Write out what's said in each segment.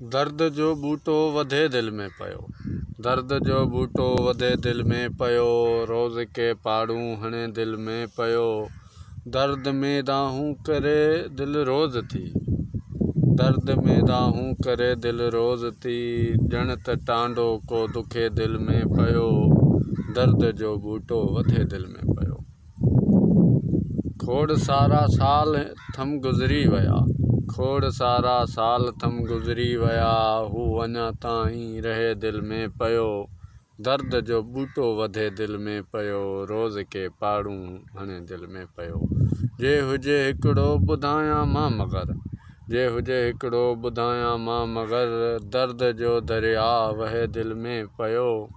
दर्द जो बूटो वधे दिल में पयो, दर्द जो बूटो वधे दिल में पयो, रोज़ के पाड़ू हणे दिल में पयो। दर्द में दाहूं करे दिल रोज़ थी, दर्द में दाहूं करे दिल रोज़ थी, ॼण त टांडो को दुखे दिल में पयो। दर्द जो बूटो वधे दिल में पयो। खोड़ सारा साल थम गुज़री वया, खोड़ सारा साल थम गुज़री वया, हू अञा ताईं रहे दिल में पयो। दर्द जो बूटो वधे दिल में पयो, रोज़ के पाड़ू हणे दिल में पयो। जे हुजे हिकिड़ो ॿुधायां मां मगर, जे हुजे हिकिड़ो ॿुधायां मां मगर, दर्द जो दरिया वहे दिल में पयो।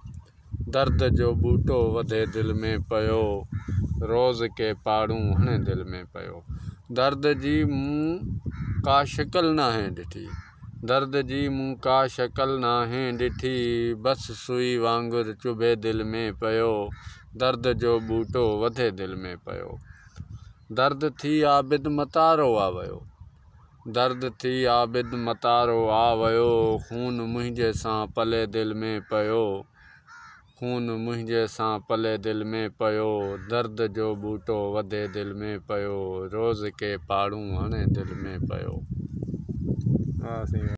दर्द जो बूटो वधे दिल में पयो, रोज़ के पाड़ू हणे दिल में पयो। दर्द जी मूं का शिकल नाहे ॾिठी, दर्द जी मूं का शक्ल नाहे ॾिठी, बस सुई वांगुरु चुभे दिल में पयो। दर्द जो बूटो वधे दिल में पयो। दर्द थी आबिद मतारो आ वयो, दर्द थी आबिद मतारो आ वयो, खून मुंहिंजे सां पले दिल में पयो, खून मुंहिंजे सां पले दिल में पयो। दर्द जो बूटो वधे दिल में पयो, रोज़ के पाड़ू हणे दिल में पयो।